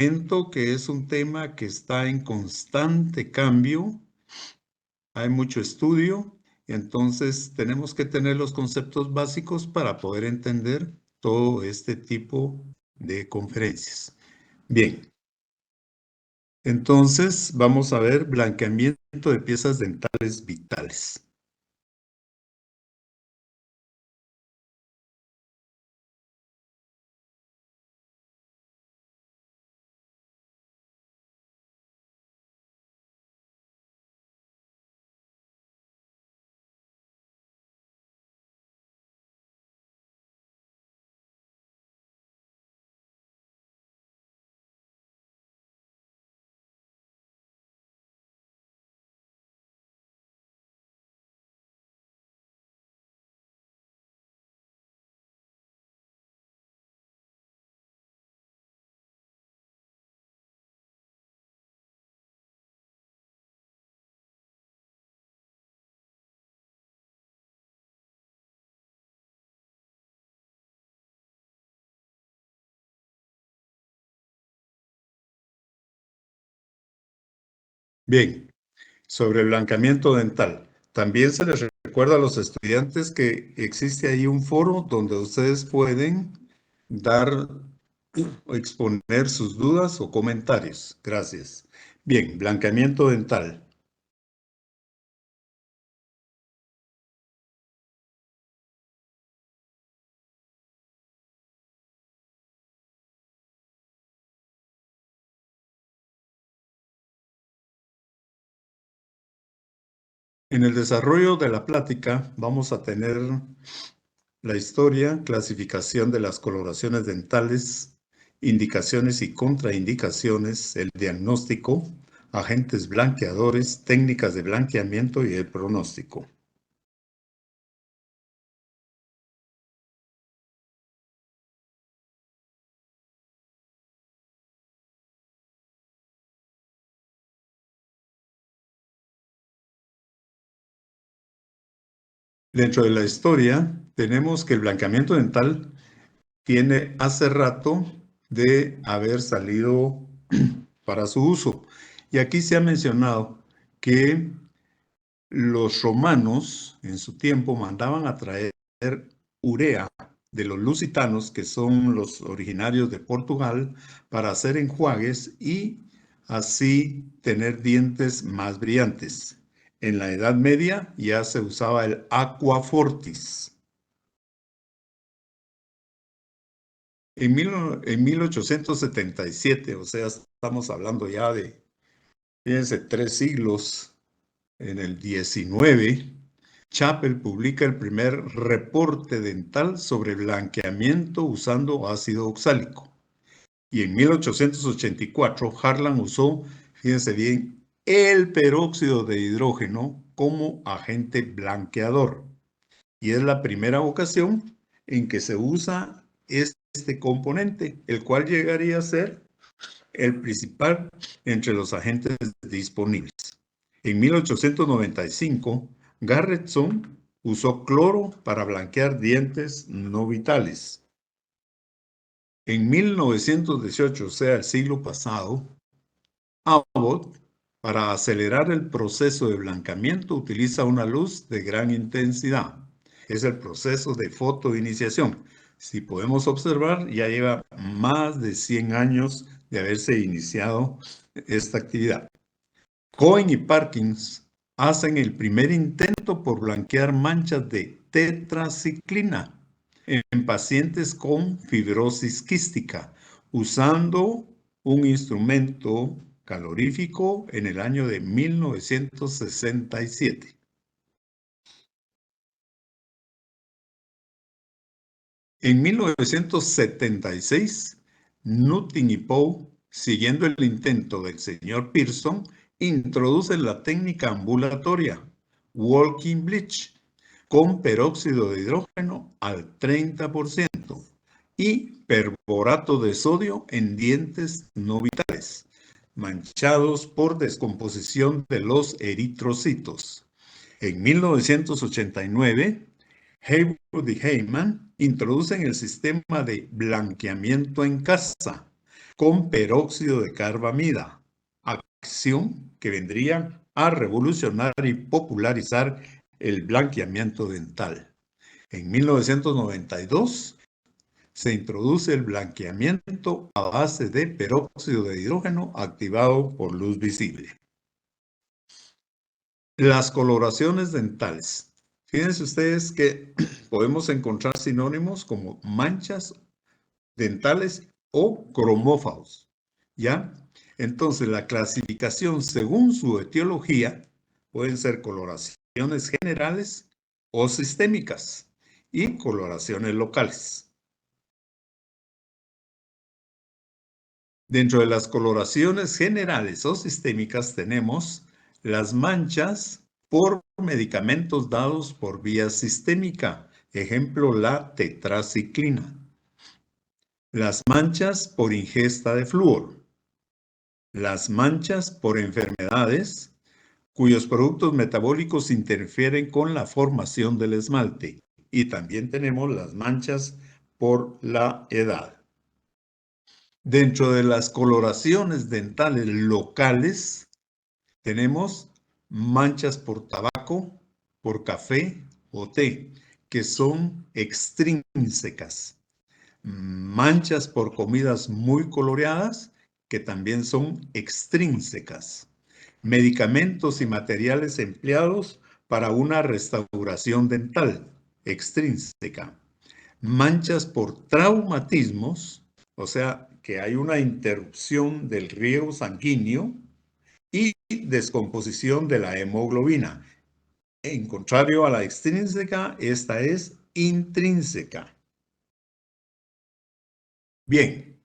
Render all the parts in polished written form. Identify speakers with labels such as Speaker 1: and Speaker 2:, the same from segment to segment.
Speaker 1: comento que es un tema que está en constante cambio, hay mucho estudio, y entonces tenemos que tener los conceptos básicos para poder entender todo este tipo de conferencias. Bien, entonces vamos a ver blanqueamiento de piezas dentales vitales. Bien, sobre el blanqueamiento dental. También se les recuerda a los estudiantes que existe ahí un foro donde ustedes pueden dar o exponer sus dudas o comentarios. Gracias. Bien, blanqueamiento dental. En el desarrollo de la plática vamos a tener la historia, clasificación de las coloraciones dentales, indicaciones y contraindicaciones, el diagnóstico, agentes blanqueadores, técnicas de blanqueamiento y el pronóstico. Dentro de la historia, tenemos que el blanqueamiento dental tiene hace rato de haber salido para su uso. Y aquí se ha mencionado que los romanos en su tiempo mandaban a traer urea de los lusitanos, que son los originarios de Portugal, para hacer enjuagues y así tener dientes más brillantes. En la Edad Media ya se usaba el aqua fortis. En 1877, o sea, estamos hablando ya de, fíjense, 3 siglos, en el 19, Chappell publica el primer reporte dental sobre blanqueamiento usando ácido oxálico. Y en 1884, Harlan usó, fíjense bien, el peróxido de hidrógeno como agente blanqueador. Y es la primera ocasión en que se usa este componente, el cual llegaría a ser el principal entre los agentes disponibles. En 1895, Garretson usó cloro para blanquear dientes no vitales. En 1918, o sea, el siglo pasado, Abbott, para acelerar el proceso de blancamiento, utiliza una luz de gran intensidad. Es el proceso de fotoiniciación. Si podemos observar, ya lleva más de 100 años de haberse iniciado esta actividad. Cohen y Parkins hacen el primer intento por blanquear manchas de tetraciclina en pacientes con fibrosis quística, usando un instrumento calorífico en el año de 1967. En 1976, Nutting y Poe, siguiendo el intento del señor Pearson, introducen la técnica ambulatoria Walking Bleach con peróxido de hidrógeno al 30% y perborato de sodio en dientes no vitales, manchados por descomposición de los eritrocitos. En 1989, Haywood y Heyman introducen el sistema de blanqueamiento en casa con peróxido de carbamida, acción que vendría a revolucionar y popularizar el blanqueamiento dental. En 1992 se introduce el blanqueamiento a base de peróxido de hidrógeno activado por luz visible. Las coloraciones dentales. Fíjense ustedes que podemos encontrar sinónimos como manchas dentales o cromófados, ¿ya? Entonces, la clasificación según su etiología pueden ser coloraciones generales o sistémicas y coloraciones locales. Dentro de las coloraciones generales o sistémicas tenemos las manchas por medicamentos dados por vía sistémica, ejemplo la tetraciclina. Las manchas por ingesta de flúor. Las manchas por enfermedades cuyos productos metabólicos interfieren con la formación del esmalte. Y también tenemos las manchas por la edad. Dentro de las coloraciones dentales locales, tenemos manchas por tabaco, por café o té, que son extrínsecas. Manchas por comidas muy coloreadas, que también son extrínsecas. Medicamentos y materiales empleados para una restauración dental, extrínseca. Manchas por traumatismos, o sea, que hay una interrupción del riego sanguíneo y descomposición de la hemoglobina. En contrario a la extrínseca, esta es intrínseca. Bien,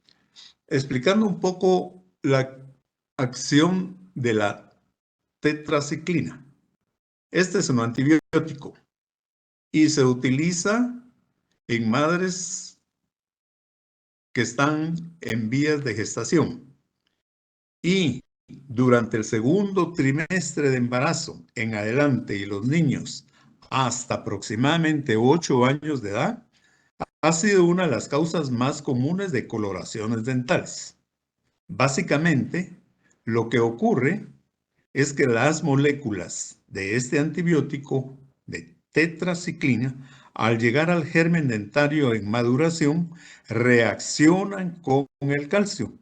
Speaker 1: explicando un poco la acción de la tetraciclina. Este es un antibiótico y se utiliza en madres que están en vías de gestación. Y durante el segundo trimestre de embarazo en adelante y los niños hasta aproximadamente 8 años de edad, ha sido una de las causas más comunes de coloraciones dentales. Básicamente, lo que ocurre es que las moléculas de este antibiótico, de tetraciclina, al llegar al germen dentario en maduración, reaccionan con el calcio.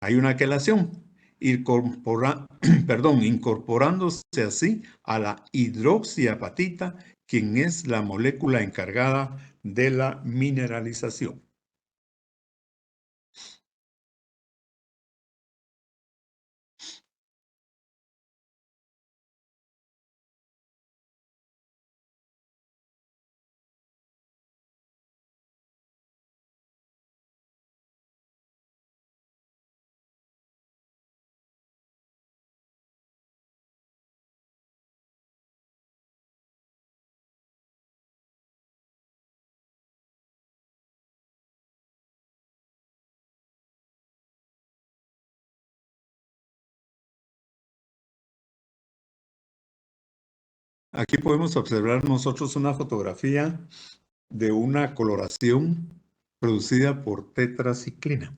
Speaker 1: Hay una quelación, incorporándose así a la hidroxiapatita, quien es la molécula encargada de la mineralización. Aquí podemos observar nosotros una fotografía de una coloración producida por tetraciclina.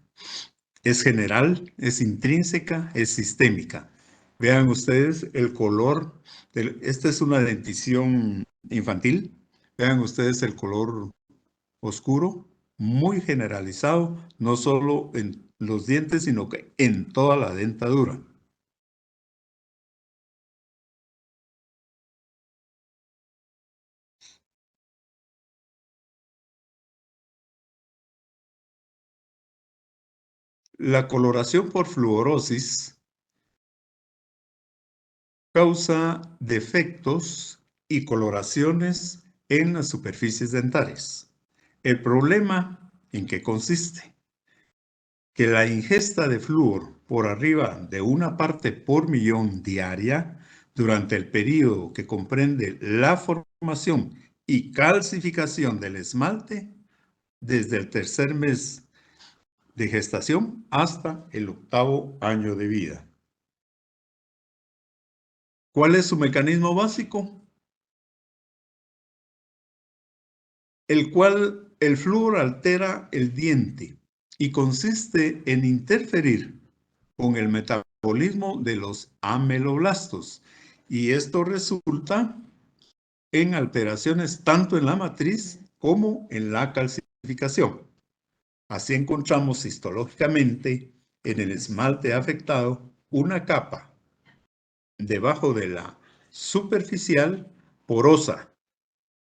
Speaker 1: Es general, es intrínseca, es sistémica. Vean ustedes el color. Esta es una dentición infantil. Vean ustedes el color oscuro, muy generalizado, no solo en los dientes, sino que en toda la dentadura. La coloración por fluorosis causa defectos y coloraciones en las superficies dentales. El problema, ¿en qué consiste? Que la ingesta de flúor por arriba de 1 parte por millón diaria durante el periodo que comprende la formación y calcificación del esmalte desde el tercer mes de gestación hasta el 8º año de vida. ¿Cuál es su mecanismo básico? El cual el flúor altera el diente y consiste en interferir con el metabolismo de los ameloblastos. Y esto resulta en alteraciones tanto en la matriz como en la calcificación. Así encontramos histológicamente en el esmalte afectado una capa debajo de la superficial porosa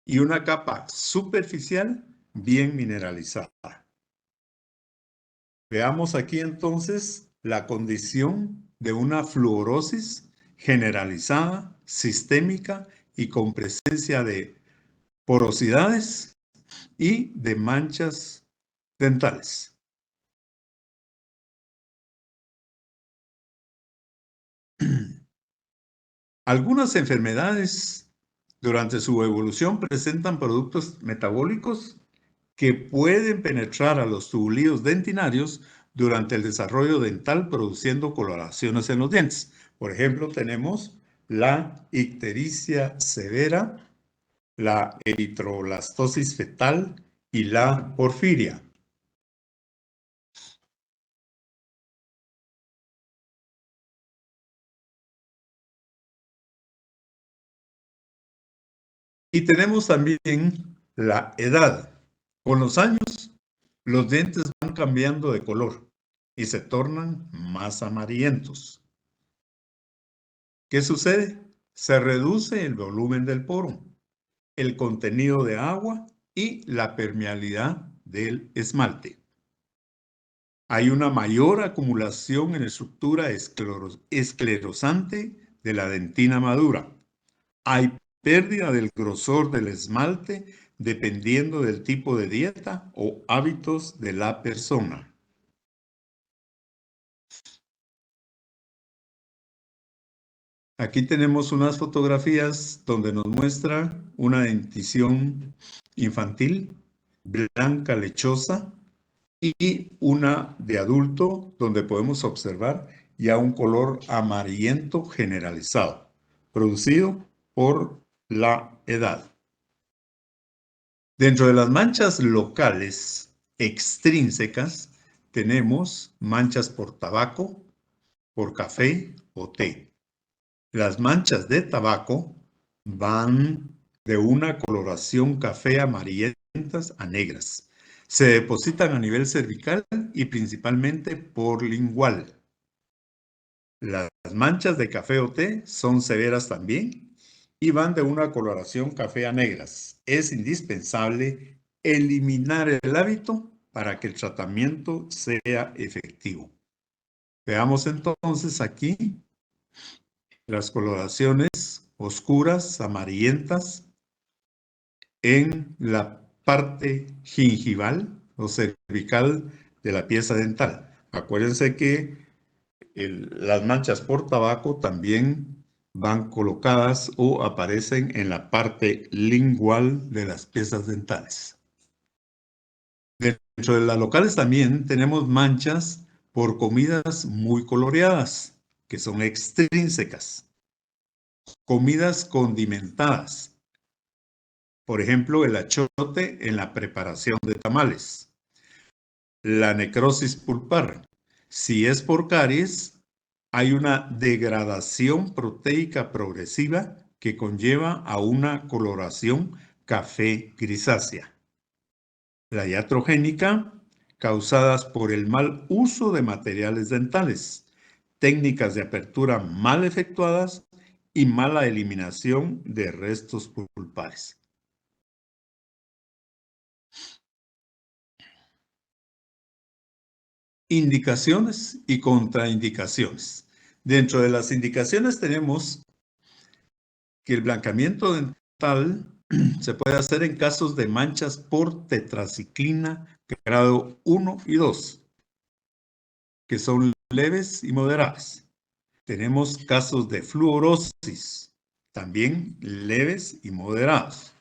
Speaker 1: y una capa superficial bien mineralizada. Veamos aquí entonces la condición de una fluorosis generalizada, sistémica y con presencia de porosidades y de manchas dentales. Algunas enfermedades durante su evolución presentan productos metabólicos que pueden penetrar a los tubulíos dentinarios durante el desarrollo dental, produciendo coloraciones en los dientes. Por ejemplo, tenemos la ictericia severa, la eritroblastosis fetal y la porfiria. Y tenemos también la edad. Con los años, los dientes van cambiando de color y se tornan más amarillentos. ¿Qué sucede? Se reduce el volumen del poro, el contenido de agua y la permeabilidad del esmalte. Hay una mayor acumulación en la estructura esclerosante de la dentina madura. Hay pérdida del grosor del esmalte dependiendo del tipo de dieta o hábitos de la persona. Aquí tenemos unas fotografías donde nos muestra una dentición infantil, blanca lechosa, y una de adulto donde podemos observar ya un color amarillento generalizado, producido por la edad. Dentro de las manchas locales extrínsecas tenemos manchas por tabaco, por café o té. Las manchas de tabaco van de una coloración café amarillentas a negras. Se depositan a nivel cervical y principalmente por lingual. Las manchas de café o té son severas también y van de una coloración café a negras. Es indispensable eliminar el hábito para que el tratamiento sea efectivo. Veamos entonces aquí las coloraciones oscuras, amarillentas, en la parte gingival o cervical de la pieza dental. Acuérdense que las manchas por tabaco también van colocadas o aparecen en la parte lingual de las piezas dentales. Dentro de las locales también tenemos manchas por comidas muy coloreadas, que son extrínsecas. Comidas condimentadas. Por ejemplo, el achote en la preparación de tamales. La necrosis pulpar. Si es por caries, hay una degradación proteica progresiva que conlleva a una coloración café grisácea. La iatrogénica, causadas por el mal uso de materiales dentales, técnicas de apertura mal efectuadas y mala eliminación de restos pulpares. Indicaciones y contraindicaciones. Dentro de las indicaciones tenemos que el blancamiento dental se puede hacer en casos de manchas por tetraciclina grado 1 y 2, que son leves y moderadas. Tenemos casos de fluorosis, también leves y moderados.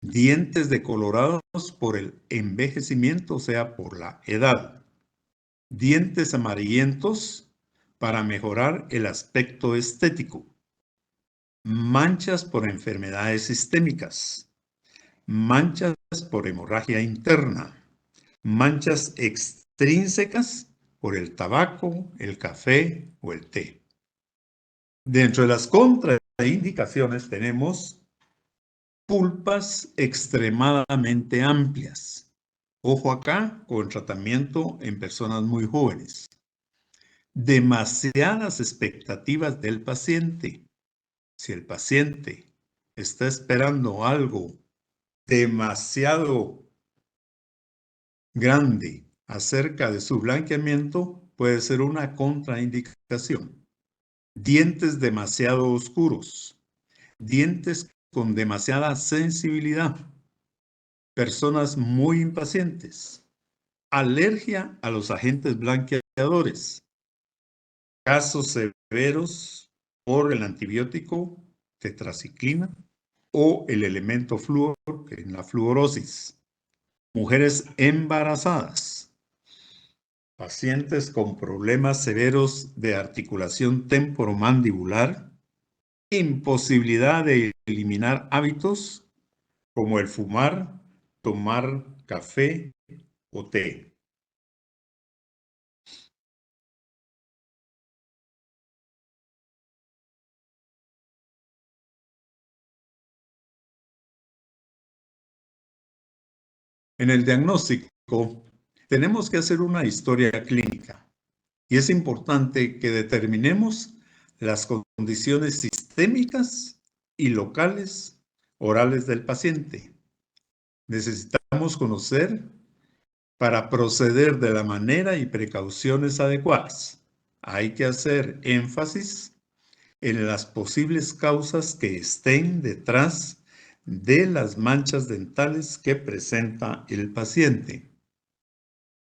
Speaker 1: Dientes decolorados por el envejecimiento, o sea, por la edad. Dientes amarillentos para mejorar el aspecto estético. Manchas por enfermedades sistémicas. Manchas por hemorragia interna. Manchas extrínsecas por el tabaco, el café o el té. Dentro de las contraindicaciones tenemos pulpas extremadamente amplias. Ojo acá con tratamiento en personas muy jóvenes. Demasiadas expectativas del paciente. Si el paciente está esperando algo demasiado grande acerca de su blanqueamiento, puede ser una contraindicación. Dientes demasiado oscuros, dientes con demasiada sensibilidad, personas muy impacientes, alergia a los agentes blanqueadores, casos severos por el antibiótico tetraciclina o el elemento flúor en la fluorosis, mujeres embarazadas, pacientes con problemas severos de articulación temporomandibular, imposibilidad de eliminar hábitos como el fumar, tomar café o té. En el diagnóstico tenemos que hacer una historia clínica y es importante que determinemos las condiciones sistémicas y locales orales del paciente. Necesitamos conocer para proceder de la manera y precauciones adecuadas. Hay que hacer énfasis en las posibles causas que estén detrás de las manchas dentales que presenta el paciente.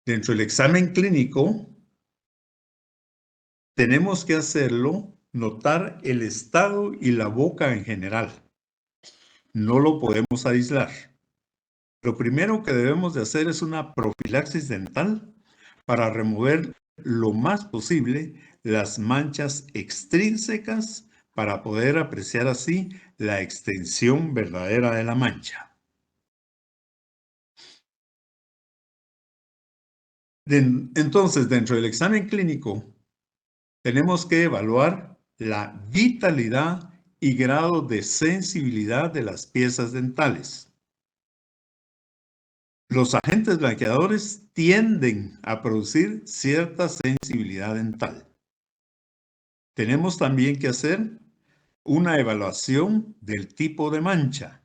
Speaker 1: Dentro del examen clínico, tenemos que hacerlo notar el estado y la boca en general. No lo podemos aislar. Lo primero que debemos de hacer es una profilaxis dental para remover lo más posible las manchas extrínsecas para poder apreciar así la extensión verdadera de la mancha. Entonces, dentro del examen clínico, tenemos que evaluar la vitalidad y grado de sensibilidad de las piezas dentales. Los agentes blanqueadores tienden a producir cierta sensibilidad dental. Tenemos también que hacer una evaluación del tipo de mancha,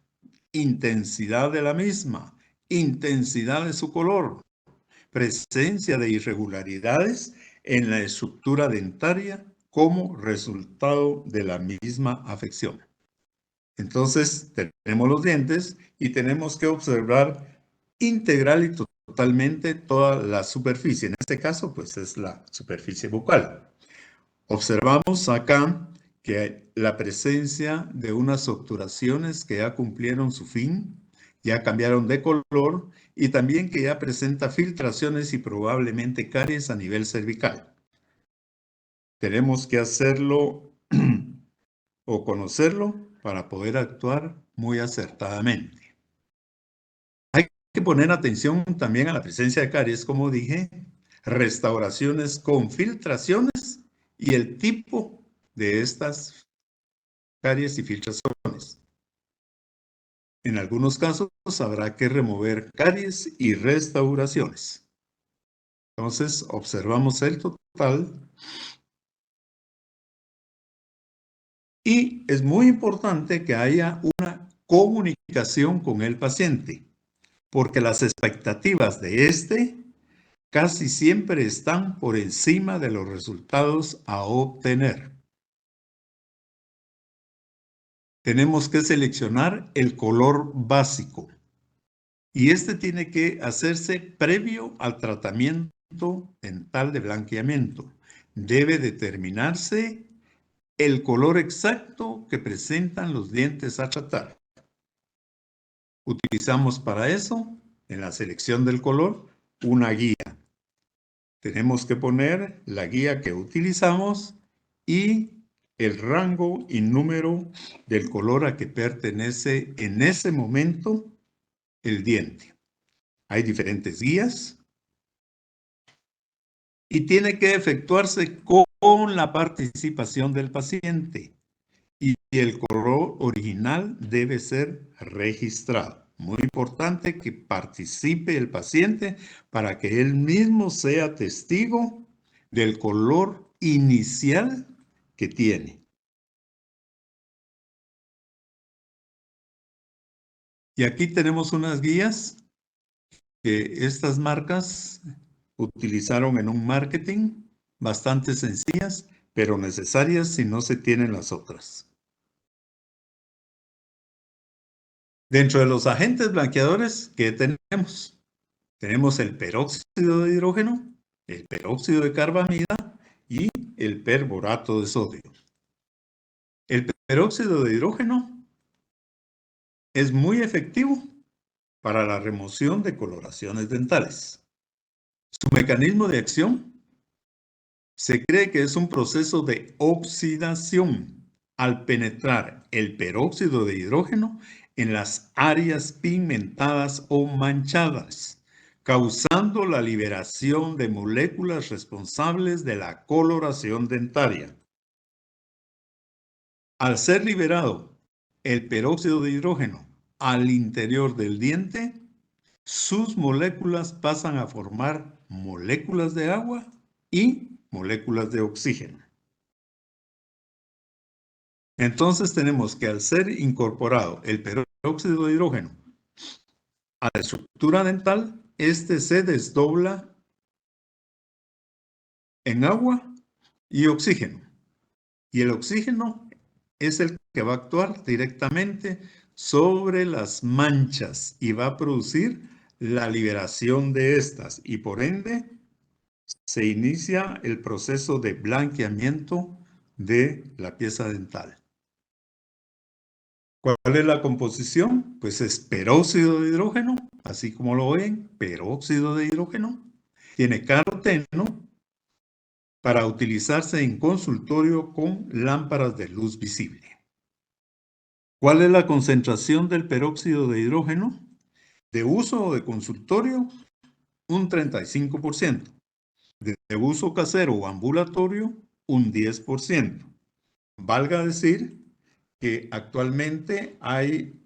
Speaker 1: intensidad de la misma, intensidad de su color, presencia de irregularidades en la estructura dentaria como resultado de la misma afección. Entonces, tenemos los dientes y tenemos que observar integral y totalmente toda la superficie. En este caso, pues es la superficie bucal. Observamos acá que hay la presencia de unas obturaciones que ya cumplieron su fin, ya cambiaron de color y también que ya presenta filtraciones y probablemente caries a nivel cervical. Tenemos que hacerlo o conocerlo para poder actuar muy acertadamente. Hay que poner atención también a la presencia de caries, como dije, restauraciones con filtraciones y el tipo de estas caries y filtraciones. En algunos casos habrá que remover caries y restauraciones. Entonces, observamos el total y es muy importante que haya una comunicación con el paciente, porque las expectativas de este casi siempre están por encima de los resultados a obtener. Tenemos que seleccionar el color básico y este tiene que hacerse previo al tratamiento dental de blanqueamiento. Debe determinarse el color exacto que presentan los dientes a tratar. Utilizamos para eso, en la selección del color, una guía. Tenemos que poner la guía que utilizamos y el rango y número del color a que pertenece en ese momento el diente. Hay diferentes guías y tiene que efectuarse con la participación del paciente. Y el color original debe ser registrado. Muy importante que participe el paciente para que él mismo sea testigo del color inicial que tiene. Y aquí tenemos unas guías que estas marcas utilizaron en un marketing bastante sencillas, pero necesarias si no se tienen las otras. Dentro de los agentes blanqueadores, ¿qué tenemos? Tenemos el peróxido de hidrógeno, el peróxido de carbamida y el perborato de sodio. El peróxido de hidrógeno es muy efectivo para la remoción de coloraciones dentales. Su mecanismo de acción se cree que es un proceso de oxidación al penetrar el peróxido de hidrógeno en las áreas pigmentadas o manchadas, causando la liberación de moléculas responsables de la coloración dentaria. Al ser liberado el peróxido de hidrógeno al interior del diente, sus moléculas pasan a formar moléculas de agua y moléculas de oxígeno. Entonces tenemos que al ser incorporado el peróxido de hidrógeno a la estructura dental, este se desdobla en agua y oxígeno. Y el oxígeno es el que va a actuar directamente sobre las manchas y va a producir la liberación de estas. Y por ende, se inicia el proceso de blanqueamiento de la pieza dental. ¿Cuál es la composición? Pues es peróxido de hidrógeno, así como lo ven, peróxido de hidrógeno. Tiene caroteno para utilizarse en consultorio con lámparas de luz visible. ¿Cuál es la concentración del peróxido de hidrógeno? De uso o de consultorio, un 35%. De uso casero o ambulatorio, un 10%. Valga decir que actualmente hay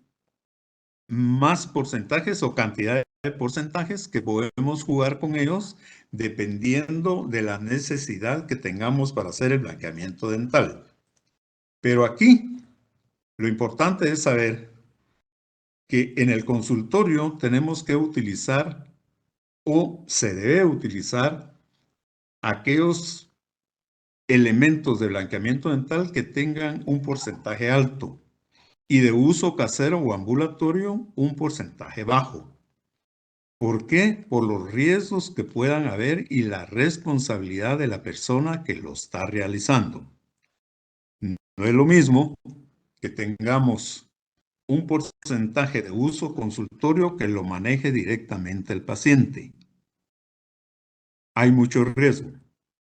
Speaker 1: más porcentajes o cantidad de porcentajes que podemos jugar con ellos dependiendo de la necesidad que tengamos para hacer el blanqueamiento dental. Pero aquí lo importante es saber que en el consultorio tenemos que utilizar o se debe utilizar aquellos elementos de blanqueamiento dental que tengan un porcentaje alto y de uso casero o ambulatorio un porcentaje bajo. ¿Por qué? Por los riesgos que puedan haber y la responsabilidad de la persona que lo está realizando. No es lo mismo que tengamos un porcentaje de uso consultorio que lo maneje directamente el paciente. Hay mucho riesgo.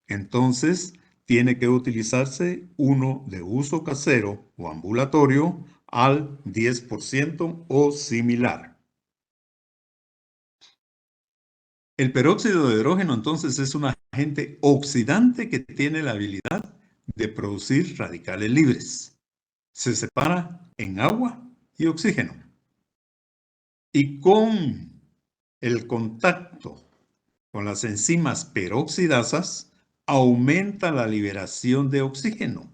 Speaker 1: Entonces, tiene que utilizarse uno de uso casero o ambulatorio al 10% o similar. El peróxido de hidrógeno entonces es un agente oxidante que tiene la habilidad de producir radicales libres. Se separa en agua y oxígeno. Y con el contacto con las enzimas peroxidasas aumenta la liberación de oxígeno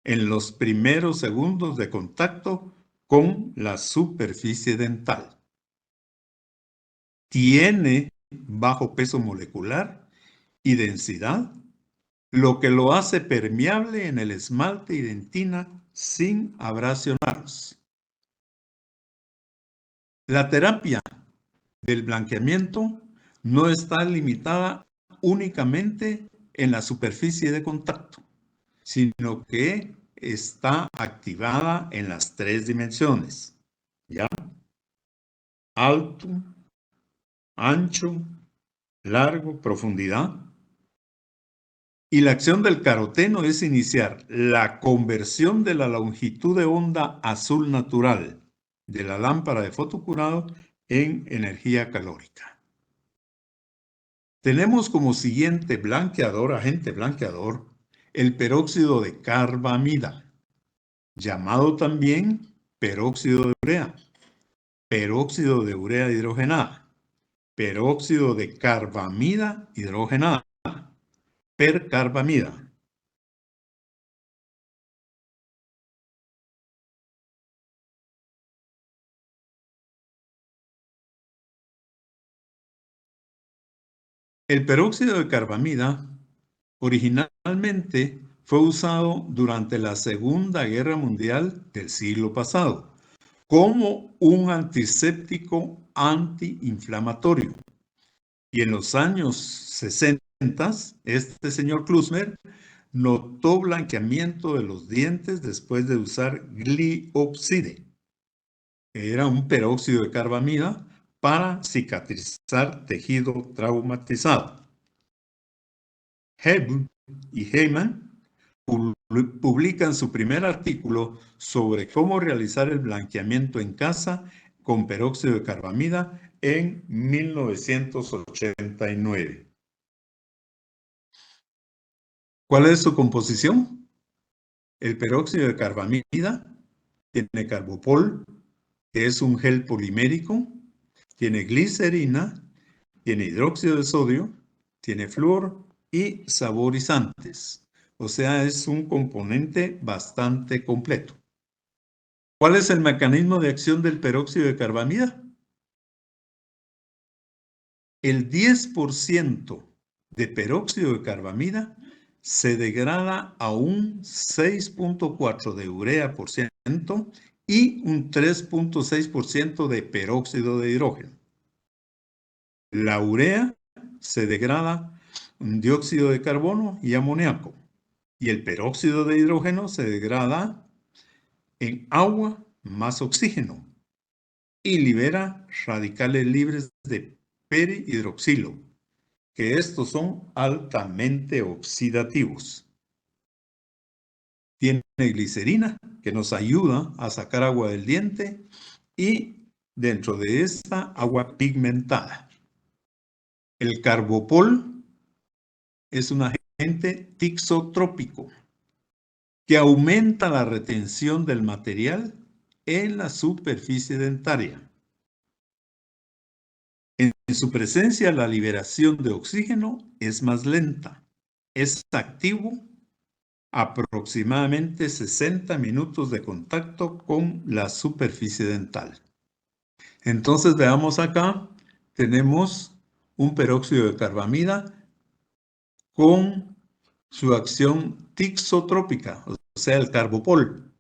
Speaker 1: en los primeros segundos de contacto con la superficie dental. Tiene bajo peso molecular y densidad, lo que lo hace permeable en el esmalte y dentina sin abrasionarlos. La terapia del blanqueamiento no está limitada únicamente en la superficie de contacto, sino que está activada en las 3 dimensiones, ¿ya? Alto, ancho, largo, profundidad. Y la acción del caroteno es iniciar la conversión de la longitud de onda azul natural de la lámpara de fotocurado en energía calórica. Tenemos como siguiente blanqueador, agente blanqueador, el peróxido de carbamida, llamado también peróxido de urea, peróxido de urea hidrogenada, peróxido de carbamida hidrogenada, percarbamida. El peróxido de carbamida originalmente fue usado durante la Segunda Guerra Mundial del siglo pasado como un antiséptico antiinflamatorio. Y en los años 60, este señor Klusmer notó blanqueamiento de los dientes después de usar Gliopside. Era un peróxido de carbamida para cicatrizar tejido traumatizado. Hebel y Heyman publican su primer artículo sobre cómo realizar el blanqueamiento en casa con peróxido de carbamida en 1989. ¿Cuál es su composición? El peróxido de carbamida tiene carbopol, que es un gel polimérico, tiene glicerina, tiene hidróxido de sodio, tiene flúor y saborizantes. O sea, es un componente bastante completo. ¿Cuál es el mecanismo de acción del peróxido de carbamida? El 10% de peróxido de carbamida se degrada a un 6.4 de urea por ciento y un 3.6% de peróxido de hidrógeno. La urea se degrada en dióxido de carbono y amoníaco. Y el peróxido de hidrógeno se degrada en agua más oxígeno y libera radicales libres de perihidroxilo, que estos son altamente oxidativos. Tiene glicerina, que nos ayuda a sacar agua del diente, y dentro de esta, agua pigmentada. El carbopol es un agente tixotrópico que aumenta la retención del material en la superficie dentaria. En su presencia, la liberación de oxígeno es más lenta. Es activo aproximadamente 60 minutos de contacto con la superficie dental. Entonces, veamos acá, tenemos un peróxido de carbamida con su acción tixotrópica, o sea, el carbopol.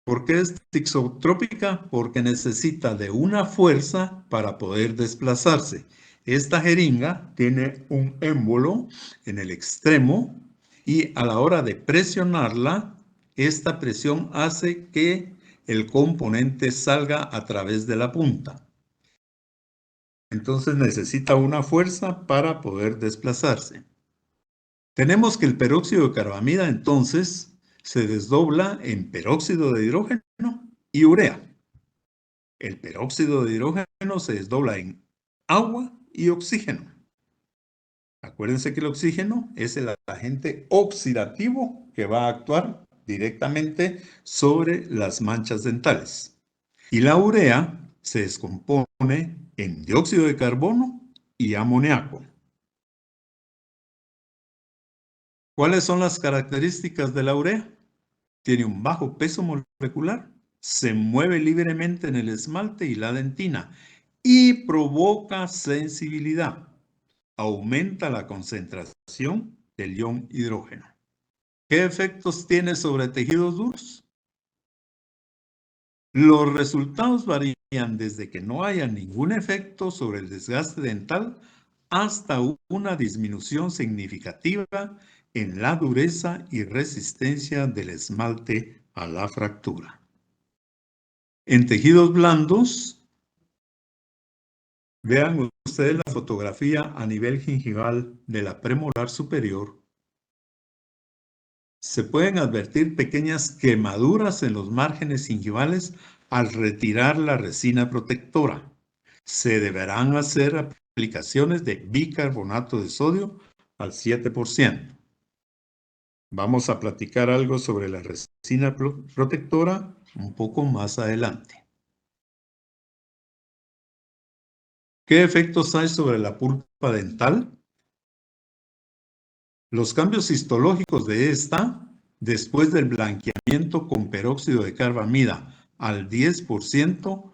Speaker 1: ¿Por qué es tixotrópica? Porque necesita de una fuerza para poder desplazarse. Esta jeringa tiene un émbolo en el extremo y a la hora de presionarla, esta presión hace que el componente salga a través de la punta. Entonces necesita una fuerza para poder desplazarse. Tenemos que el peróxido de carbamida entonces se desdobla en peróxido de hidrógeno y urea. El peróxido de hidrógeno se desdobla en agua y oxígeno. Acuérdense que el oxígeno es el agente oxidativo que va a actuar directamente sobre las manchas dentales. Y la urea se descompone en dióxido de carbono y amoníaco. ¿Cuáles son las características de la urea? Tiene un bajo peso molecular, se mueve libremente en el esmalte y la dentina y provoca sensibilidad. Aumenta la concentración del ion hidrógeno. ¿Qué efectos tiene sobre tejidos duros? Los resultados varían desde que no haya ningún efecto sobre el desgaste dental hasta una disminución significativa en la dureza y resistencia del esmalte a la fractura. En tejidos blandos, vean ustedes la fotografía a nivel gingival de la premolar superior. Se pueden advertir pequeñas quemaduras en los márgenes gingivales al retirar la resina protectora. Se deberán hacer aplicaciones de bicarbonato de sodio al 7%. Vamos a platicar algo sobre la resina protectora un poco más adelante. ¿Qué efectos hay sobre la pulpa dental? Los cambios histológicos de esta, después del blanqueamiento con peróxido de carbamida al 10%,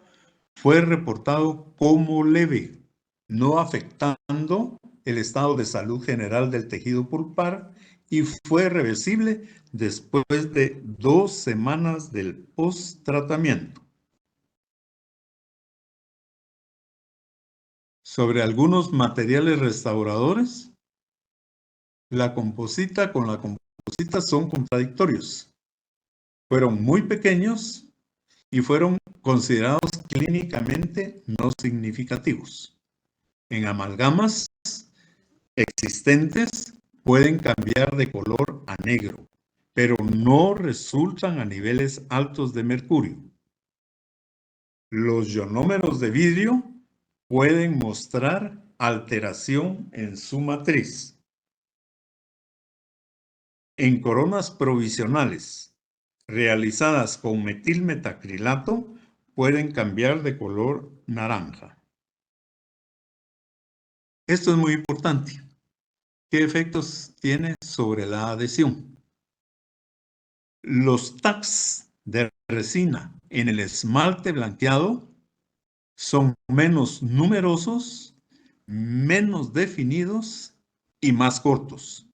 Speaker 1: fue reportado como leve, no afectando el estado de salud general del tejido pulpar y fue reversible después de 2 semanas del post-tratamiento. Sobre algunos materiales restauradores, la composita con la composita son contradictorios. Fueron muy pequeños y fueron considerados clínicamente no significativos. En amalgamas existentes pueden cambiar de color a negro, pero no resultan a niveles altos de mercurio. Los ionómeros de vidrio pueden mostrar alteración en su matriz. En coronas provisionales realizadas con metilmetacrilato pueden cambiar de color naranja. Esto es muy importante. ¿Qué efectos tiene sobre la adhesión? Los tags de resina en el esmalte blanqueado son menos numerosos, menos definidos y más cortos.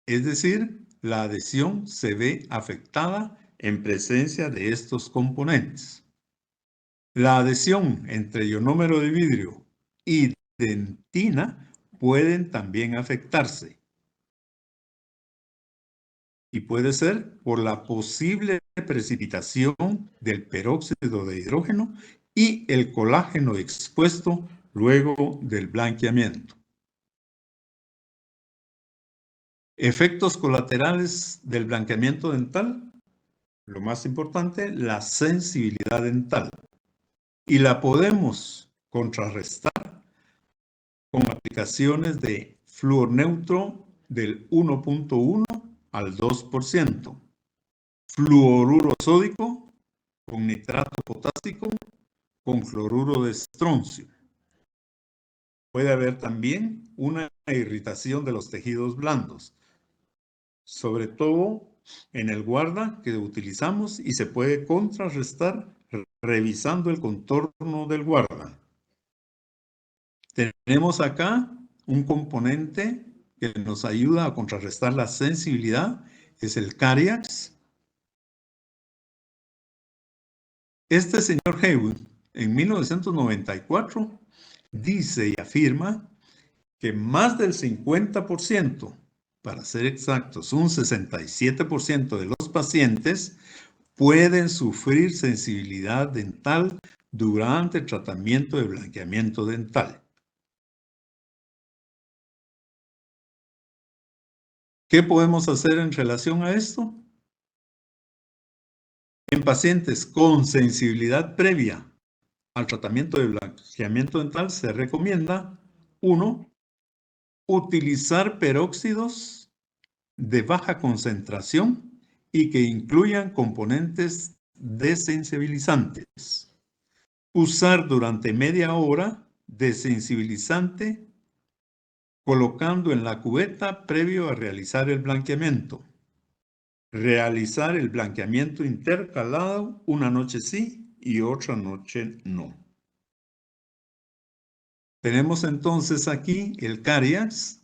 Speaker 1: Es decir, la adhesión se ve afectada en presencia de estos componentes. La adhesión entre ionómero de vidrio y dentina pueden también afectarse. Y puede ser por la posible precipitación del peróxido de hidrógeno y el colágeno expuesto luego del blanqueamiento. Efectos colaterales del blanqueamiento dental. Lo más importante, la sensibilidad dental. Y la podemos contrarrestar con aplicaciones de flúor neutro del 1.1 al 2%. Fluoruro sódico con nitrato potásico con cloruro de estroncio. Puede haber también una irritación de los tejidos blandos, sobre todo en el guarda que utilizamos y se puede contrarrestar revisando el contorno del guarda. Tenemos acá un componente que nos ayuda a contrarrestar la sensibilidad, es el Cariax. Este señor Haywood, en 1994, dice y afirma que más del 50%, para ser exactos, un 67% de los pacientes pueden sufrir sensibilidad dental durante el tratamiento de blanqueamiento dental. ¿Qué podemos hacer en relación a esto? En pacientes con sensibilidad previa al tratamiento de blanqueamiento dental se recomienda 1. Utilizar peróxidos de baja concentración y que incluyan componentes desensibilizantes. Usar durante media hora desensibilizante colocando en la cubeta previo a realizar el blanqueamiento. Realizar el blanqueamiento intercalado una noche sí y otra noche no. Tenemos entonces aquí el Cariax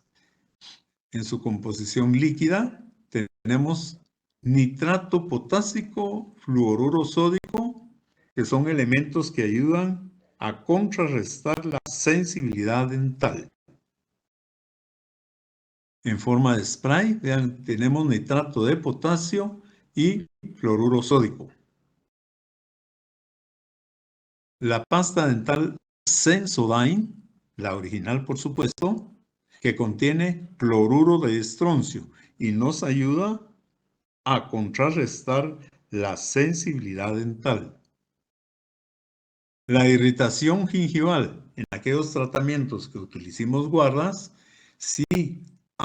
Speaker 1: en su composición líquida. Tenemos nitrato potásico, fluoruro sódico, que son elementos que ayudan a contrarrestar la sensibilidad dental. En forma de spray, vean, tenemos nitrato de potasio y fluoruro sódico. La pasta dental Sensodyne, la original por supuesto, que contiene cloruro de estroncio y nos ayuda a contrarrestar la sensibilidad dental. La irritación gingival en aquellos tratamientos que utilicemos guardas, si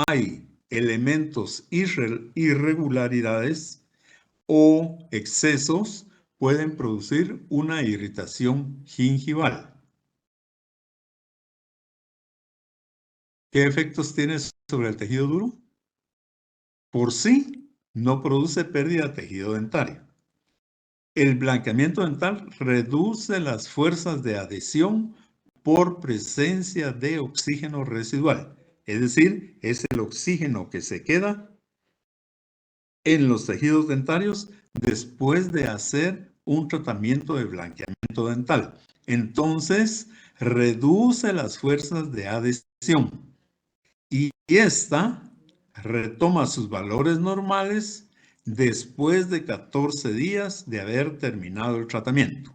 Speaker 1: hay elementos irregularidades o excesos, pueden producir una irritación gingival. ¿Qué efectos tiene sobre el tejido duro? Por sí, no produce pérdida de tejido dentario. El blanqueamiento dental reduce las fuerzas de adhesión por presencia de oxígeno residual. Es decir, es el oxígeno que se queda en los tejidos dentarios después de hacer un tratamiento de blanqueamiento dental. Entonces, reduce las fuerzas de adhesión y esta retoma sus valores normales después de 14 días de haber terminado el tratamiento.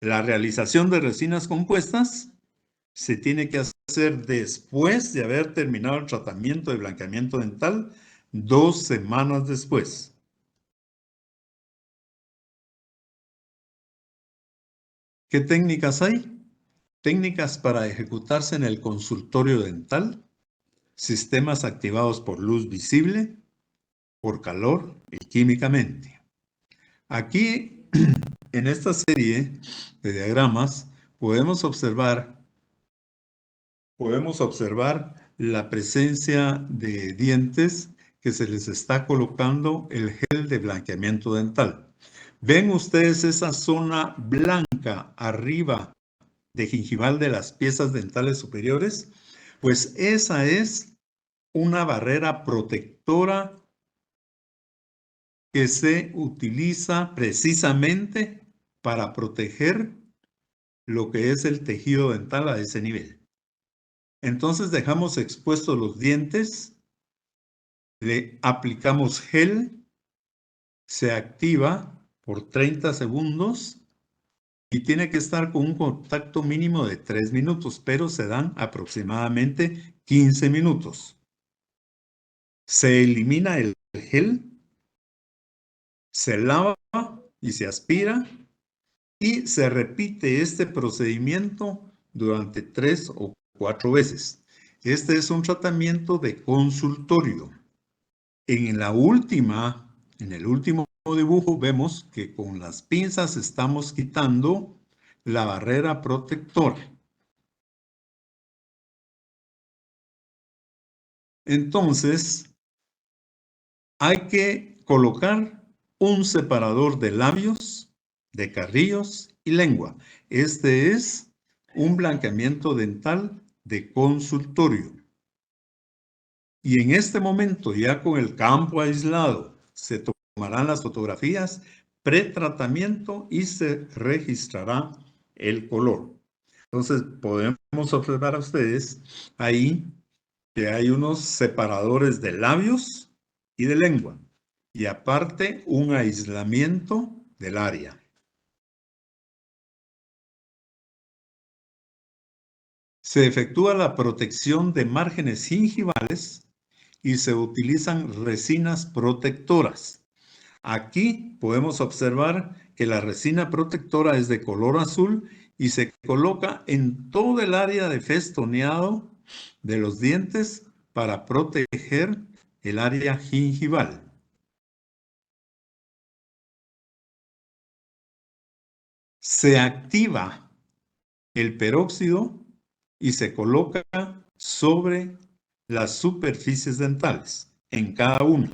Speaker 1: La realización de resinas compuestas se tiene que hacer después de haber terminado el tratamiento de blanqueamiento dental, 2 semanas después. ¿Qué técnicas hay? Técnicas para ejecutarse en el consultorio dental, sistemas activados por luz visible, por calor y químicamente. Aquí, en esta serie de diagramas, podemos observar la presencia de dientes que se les está colocando el gel de blanqueamiento dental. ¿Ven ustedes esa zona blanca arriba de gingival de las piezas dentales superiores? Pues esa es una barrera protectora que se utiliza precisamente para proteger lo que es el tejido dental a ese nivel. Entonces dejamos expuestos los dientes, le aplicamos gel, se activa por 30 segundos y tiene que estar con un contacto mínimo de 3 minutos, pero se dan aproximadamente 15 minutos. Se elimina el gel, se lava y se aspira y se repite este procedimiento durante 3 o 4 veces. Este es un tratamiento de consultorio. En el último dibujo vemos que con las pinzas estamos quitando la barrera protectora. Entonces, hay que colocar un separador de labios, de carrillos y lengua. Este es un blanqueamiento dental de consultorio. Y en este momento, ya con el campo aislado, se tomarán las fotografías pretratamiento y se registrará el color. Entonces, podemos observar a ustedes ahí que hay unos separadores de labios y de lengua. Y aparte, un aislamiento del área. Se efectúa la protección de márgenes gingivales y se utilizan resinas protectoras. Aquí podemos observar que la resina protectora es de color azul y se coloca en todo el área de festoneado de los dientes para proteger el área gingival. Se activa el peróxido y se coloca sobre las superficies dentales, en cada una.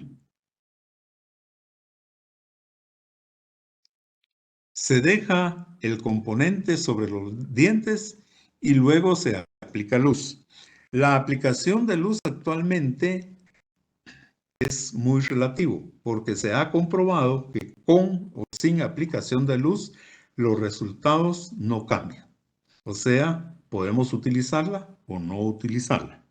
Speaker 1: Se deja el componente sobre los dientes y luego se aplica luz. La aplicación de luz actualmente es muy relativo porque se ha comprobado que con o sin aplicación de luz los resultados no cambian. O sea, podemos utilizarla o no utilizarla.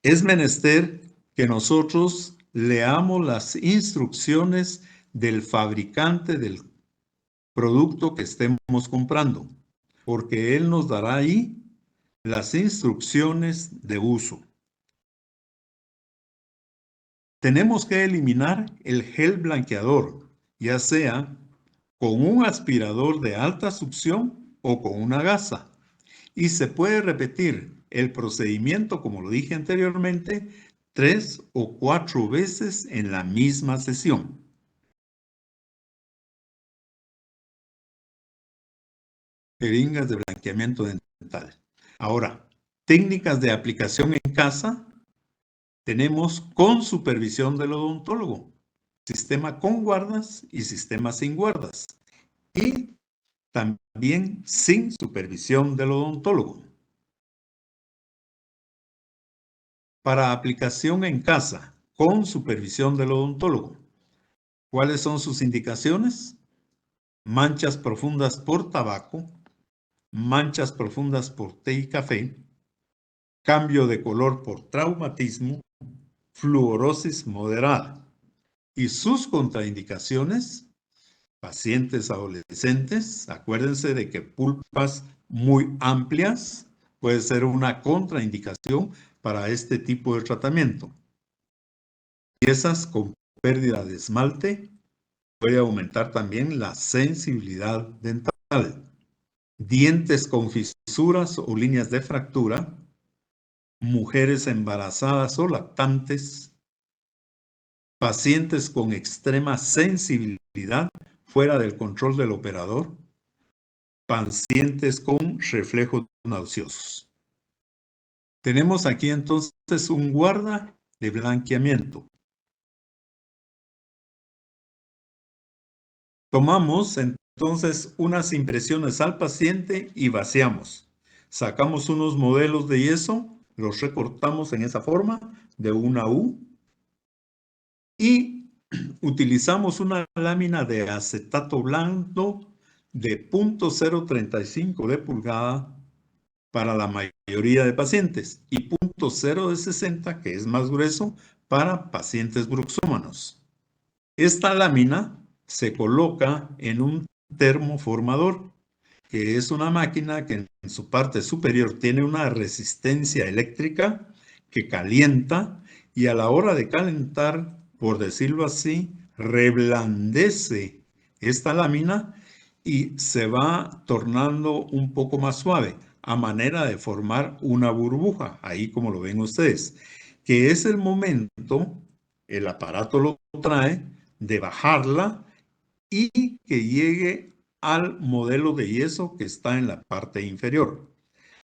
Speaker 1: Es menester que nosotros leamos las instrucciones del fabricante del producto que estemos comprando, porque él nos dará ahí las instrucciones de uso. Tenemos que eliminar el gel blanqueador, ya sea con un aspirador de alta succión o con una gasa. Y se puede repetir el procedimiento, como lo dije anteriormente, 3 o 4 veces en la misma sesión. Jeringas de blanqueamiento dental. Ahora, técnicas de aplicación en casa. Tenemos con supervisión del odontólogo, sistema con guardas y sistema sin guardas. Y también sin supervisión del odontólogo. Para aplicación en casa, con supervisión del odontólogo. ¿Cuáles son sus indicaciones? Manchas profundas por tabaco, manchas profundas por té y café, cambio de color por traumatismo, fluorosis moderada. Y sus contraindicaciones, pacientes adolescentes, acuérdense de que pulpas muy amplias puede ser una contraindicación para este tipo de tratamiento. Piezas con pérdida de esmalte puede aumentar también la sensibilidad dental. Dientes con fisuras o líneas de fractura, mujeres embarazadas o lactantes, pacientes con extrema sensibilidad fuera del control del operador, pacientes con reflejos nauseosos. Tenemos aquí entonces un guarda de blanqueamiento. Tomamos entonces unas impresiones al paciente y vaciamos. Sacamos unos modelos de yeso, los recortamos en esa forma de una U y utilizamos una lámina de acetato blando de 0.035 de pulgada para la mayoría de pacientes y 0.060, que es más grueso, para pacientes bruxómanos. Esta lámina se coloca en un termoformador, que es una máquina que en su parte superior tiene una resistencia eléctrica que calienta y a la hora de calentar, por decirlo así, reblandece esta lámina y se va tornando un poco más suave a manera de formar una burbuja, ahí como lo ven ustedes, que es el momento, el aparato lo trae, de bajarla y que llegue al modelo de yeso que está en la parte inferior.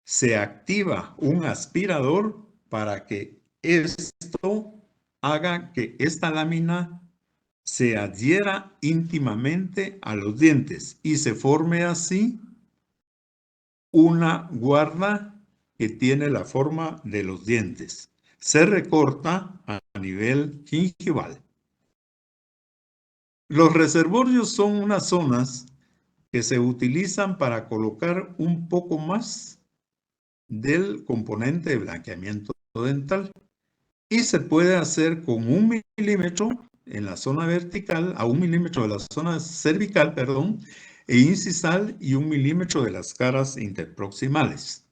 Speaker 1: Se activa un aspirador para que esto haga que esta lámina se adhiera íntimamente a los dientes y se forme así una guarda que tiene la forma de los dientes. Se recorta a nivel gingival. Los reservorios son unas zonas que se utilizan para colocar un poco más del componente de blanqueamiento dental y se puede hacer con 1 milímetro en la zona vertical, a 1 milímetro de la zona cervical, perdón, e incisal y 1 milímetro de las caras interproximales.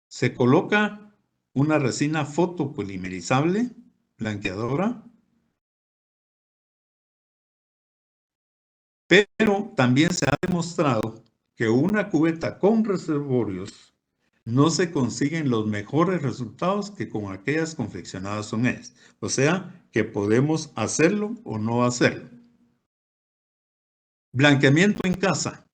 Speaker 1: Se coloca una resina fotopolimerizable, blanqueadora, pero también se ha demostrado que una cubeta con reservorios no se consiguen los mejores resultados que con aquellas confeccionadas con ellas. O sea, que podemos hacerlo o no hacerlo. Blanqueamiento en casa.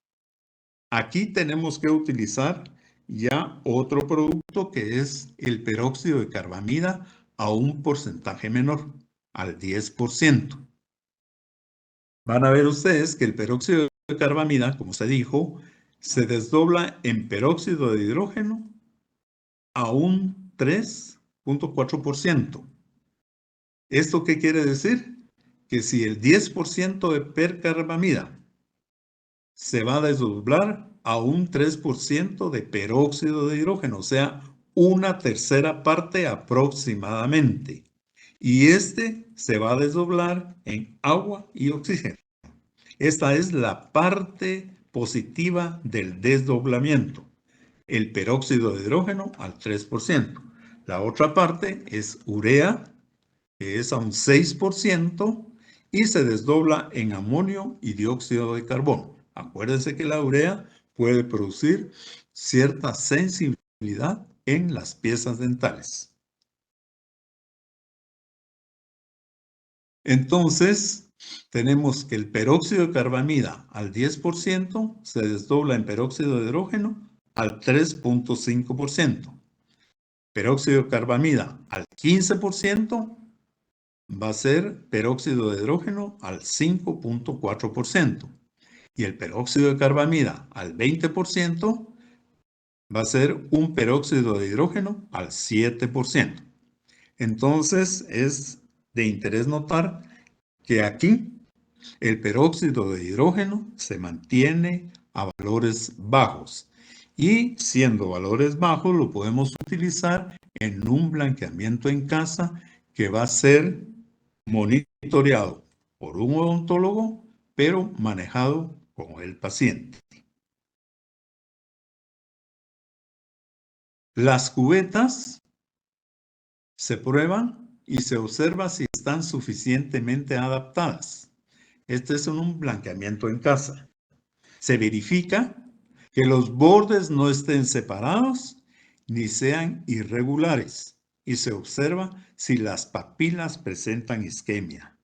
Speaker 1: Aquí tenemos que utilizar ya otro producto que es el peróxido de carbamida a un porcentaje menor, al 10%. Van a ver ustedes que el peróxido de carbamida, como se dijo, se desdobla en peróxido de hidrógeno a un 3.4%. ¿Esto qué quiere decir? Que si el 10% de percarbamida se va a desdoblar a un 3% de peróxido de hidrógeno, o sea, una tercera parte aproximadamente. Y este se va a desdoblar en agua y oxígeno. Esta es la parte positiva del desdoblamiento. El peróxido de hidrógeno al 3%. La otra parte es urea, que es a un 6%, y se desdobla en amonio y dióxido de carbono. Acuérdense que la urea puede producir cierta sensibilidad en las piezas dentales. Entonces, tenemos que el peróxido de carbamida al 10% se desdobla en peróxido de hidrógeno al 3.5%. Peróxido de carbamida al 15% va a ser peróxido de hidrógeno al 5.4%. Y el peróxido de carbamida al 20% va a ser un peróxido de hidrógeno al 7%. Entonces, es de interés notar que aquí el peróxido de hidrógeno se mantiene a valores bajos, y siendo valores bajos lo podemos utilizar en un blanqueamiento en casa que va a ser monitoreado por un odontólogo, pero manejado con el paciente. Las cubetas se prueban y se observa si están suficientemente adaptadas. Este es un blanqueamiento en casa. Se verifica que los bordes no estén separados ni sean irregulares, y se observa si las papilas presentan isquemia.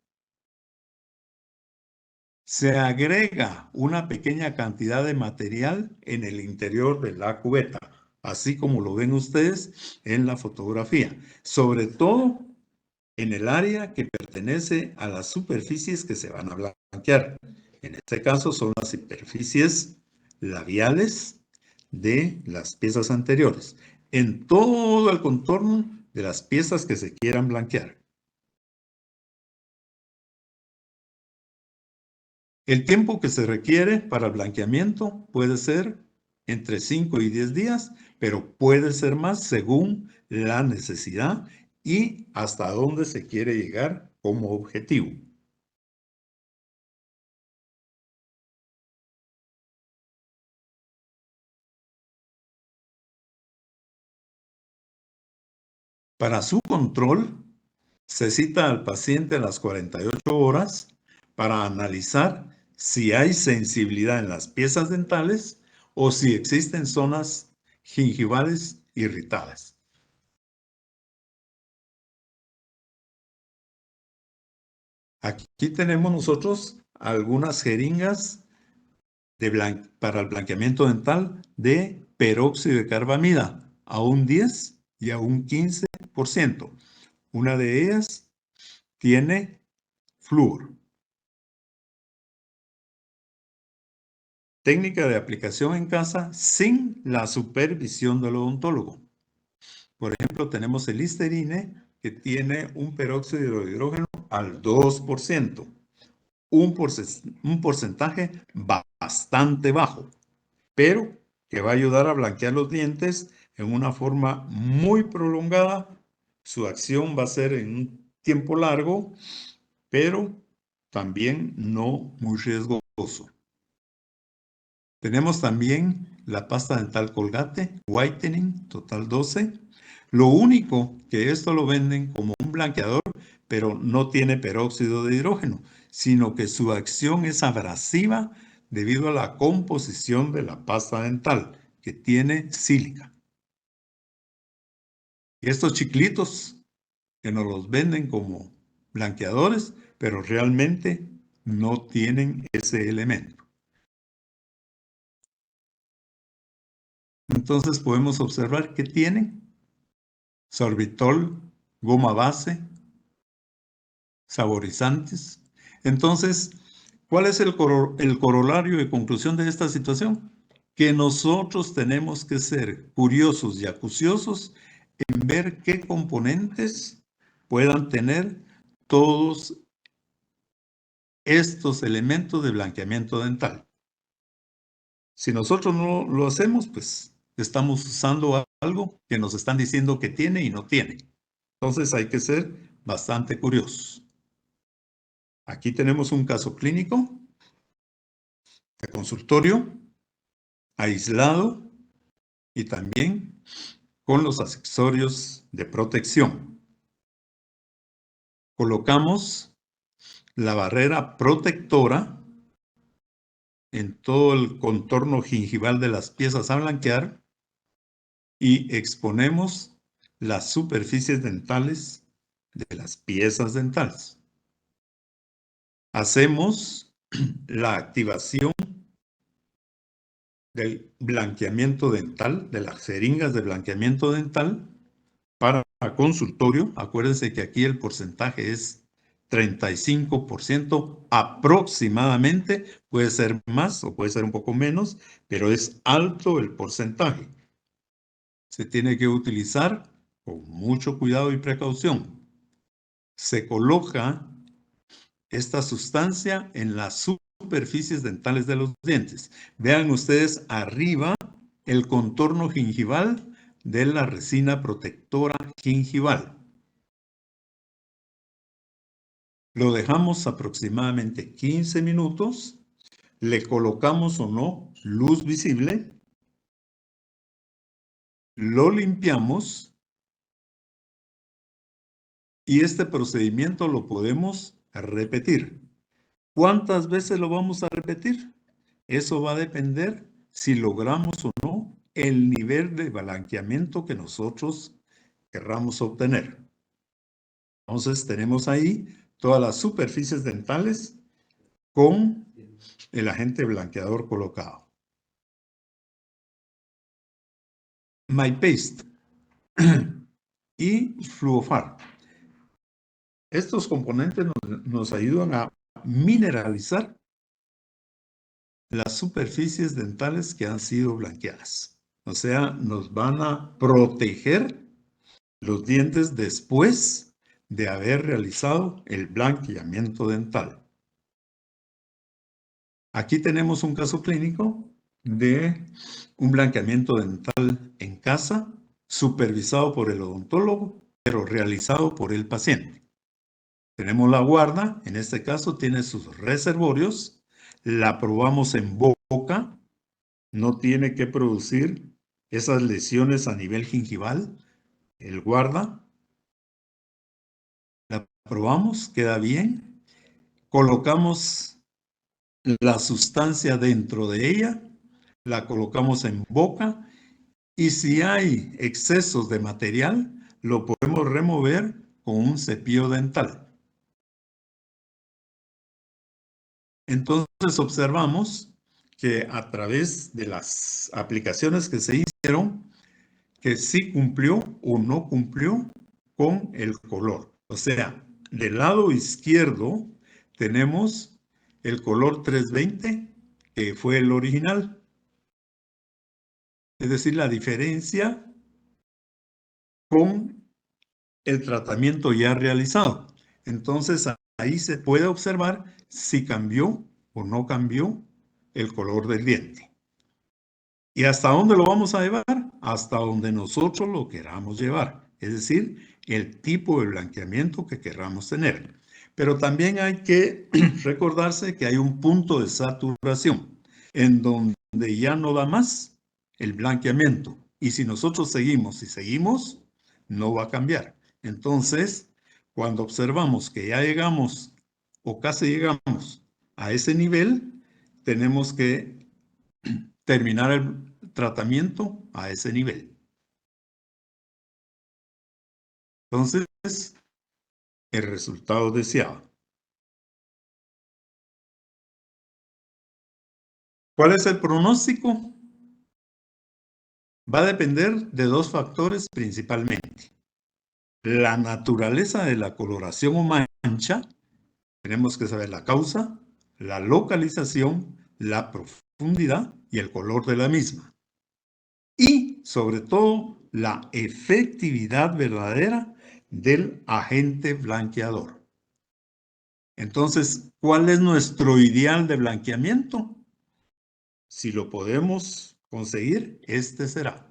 Speaker 1: Se agrega una pequeña cantidad de material en el interior de la cubeta, así como lo ven ustedes en la fotografía, sobre todo en el área que pertenece a las superficies que se van a blanquear. En este caso son las superficies labiales de las piezas anteriores, en todo el contorno de las piezas que se quieran blanquear. El tiempo que se requiere para el blanqueamiento puede ser entre 5 y 10 días, pero puede ser más según la necesidad y hasta dónde se quiere llegar como objetivo. Para su control, se cita al paciente a las 48 horas para analizar si hay sensibilidad en las piezas dentales o si existen zonas gingivales irritadas. Aquí tenemos nosotros algunas jeringas para el blanqueamiento dental de peróxido de carbamida a un 10 y a un 15%. Una de ellas tiene flúor. Técnica de aplicación en casa sin la supervisión del odontólogo. Por ejemplo, tenemos el Listerine, que tiene un peróxido de hidrógeno al 2%, un porcentaje bastante bajo, pero que va a ayudar a blanquear los dientes en una forma muy prolongada. Su acción va a ser en un tiempo largo, pero también no muy riesgoso. Tenemos también la pasta dental Colgate Whitening Total 12. Lo único que esto lo venden como un blanqueador, pero no tiene peróxido de hidrógeno, sino que su acción es abrasiva debido a la composición de la pasta dental, que tiene sílica. Y estos chiclitos que nos los venden como blanqueadores, pero realmente no tienen ese elemento. Entonces podemos observar que tienen sorbitol, goma base, saborizantes. Entonces, ¿cuál es el corolario de conclusión de esta situación? Que nosotros tenemos que ser curiosos y acuciosos en ver qué componentes puedan tener todos estos elementos de blanqueamiento dental. Si nosotros no lo hacemos, pues estamos usando algo que nos están diciendo que tiene y no tiene. Entonces hay que ser bastante curiosos. Aquí tenemos un caso clínico de consultorio, aislado y también con los accesorios de protección. Colocamos la barrera protectora en todo el contorno gingival de las piezas a blanquear y exponemos las superficies dentales de las piezas dentales. Hacemos la activación del blanqueamiento dental, de las jeringas de blanqueamiento dental para consultorio. Acuérdense que aquí el porcentaje es 35% aproximadamente, puede ser más o puede ser un poco menos, pero es alto el porcentaje. Se tiene que utilizar con mucho cuidado y precaución. Se coloca esta sustancia en las superficies dentales de los dientes. Vean ustedes arriba el contorno gingival de la resina protectora gingival. Lo dejamos aproximadamente 15 minutos. Le colocamos o no luz visible. Lo limpiamos. Y este procedimiento lo podemos repetir. ¿Cuántas veces lo vamos a repetir? Eso va a depender si logramos o no el nivel de blanqueamiento que nosotros querramos obtener. Entonces tenemos ahí todas las superficies dentales con el agente blanqueador colocado. MyPaste y Fluofar. Estos componentes nos ayudan a mineralizar las superficies dentales que han sido blanqueadas. O sea, nos van a proteger los dientes después de haber realizado el blanqueamiento dental. Aquí tenemos un caso clínico de un blanqueamiento dental en casa, supervisado por el odontólogo, pero realizado por el paciente. Tenemos la guarda, en este caso tiene sus reservorios, la probamos en boca, no tiene que producir esas lesiones a nivel gingival, el guarda. La probamos, queda bien. Colocamos la sustancia dentro de ella, la colocamos en boca y si hay excesos de material, lo podemos remover con un cepillo dental. Entonces observamos que a través de las aplicaciones que se hicieron, que sí cumplió o no cumplió con el color. O sea, del lado izquierdo tenemos el color 320, que fue el original. Es decir, la diferencia con el tratamiento ya realizado. Entonces, ahí se puede observar si cambió o no cambió el color del diente. ¿Y hasta dónde lo vamos a llevar? Hasta donde nosotros lo queramos llevar. Es decir, el tipo de blanqueamiento que queramos tener. Pero también hay que recordarse que hay un punto de saturación en donde ya no da más el blanqueamiento. Y si nosotros seguimos, no va a cambiar. Entonces, cuando observamos que ya llegamos o casi llegamos a ese nivel, tenemos que terminar el tratamiento a ese nivel. Entonces, el resultado deseado. ¿Cuál es el pronóstico? Va a depender de dos factores principalmente. La naturaleza de la coloración o mancha, tenemos que saber la causa, la localización, la profundidad y el color de la misma. Y, sobre todo, la efectividad verdadera del agente blanqueador. Entonces, ¿cuál es nuestro ideal de blanqueamiento? Si lo podemos conseguir, este será.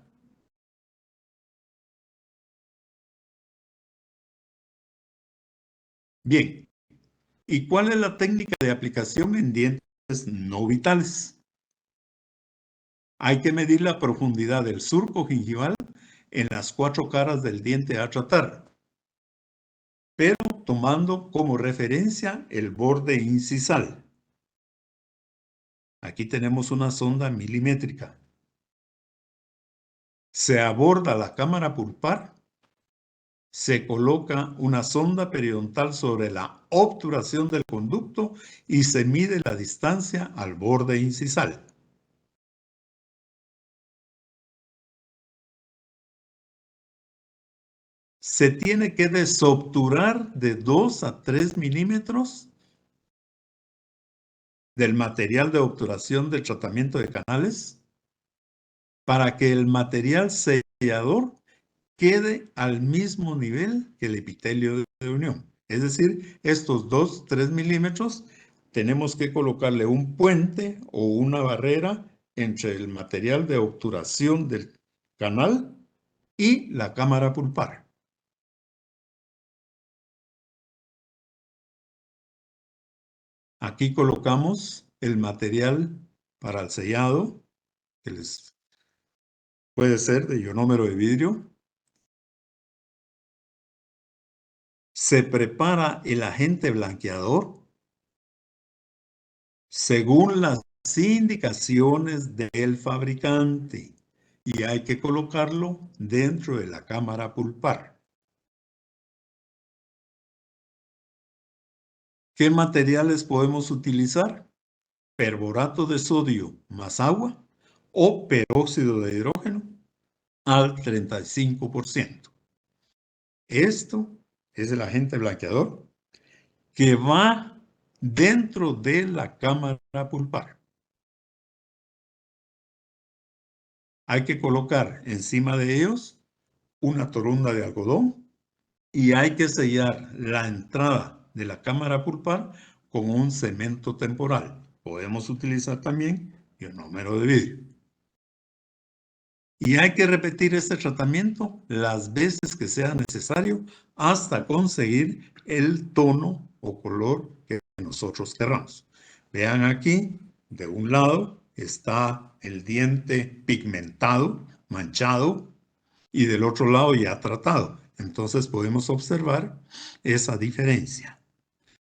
Speaker 1: Bien, ¿y cuál es la técnica de aplicación en dientes no vitales? Hay que medir la profundidad del surco gingival en las 4 caras del diente a tratar. Pero tomando como referencia el borde incisal. Aquí tenemos una sonda milimétrica. Se aborda la cámara pulpar, se coloca una sonda periodontal sobre la obturación del conducto y se mide la distancia al borde incisal. Se tiene que desobturar de 2 a 3 milímetros del material de obturación del tratamiento de canales para que el material sellador quede al mismo nivel que el epitelio de unión. Es decir, estos 2, 3 milímetros tenemos que colocarle un puente o una barrera entre el material de obturación del canal y la cámara pulpar. Aquí colocamos el material para el sellado, que puede ser de ionómero de vidrio. Se prepara el agente blanqueador según las indicaciones del fabricante y hay que colocarlo dentro de la cámara pulpar. ¿Qué materiales podemos utilizar? Perborato de sodio más agua o peróxido de hidrógeno al 35%. Esto es el agente blanqueador que va dentro de la cámara pulpar. Hay que colocar encima de ellos una toronda de algodón y hay que sellar la entrada de la cámara pulpar con un cemento temporal. Podemos utilizar también ionómero de vidrio. Y hay que repetir este tratamiento las veces que sea necesario hasta conseguir el tono o color que nosotros queramos. Vean aquí, de un lado está el diente pigmentado, manchado, y del otro lado ya tratado. Entonces podemos observar esa diferencia.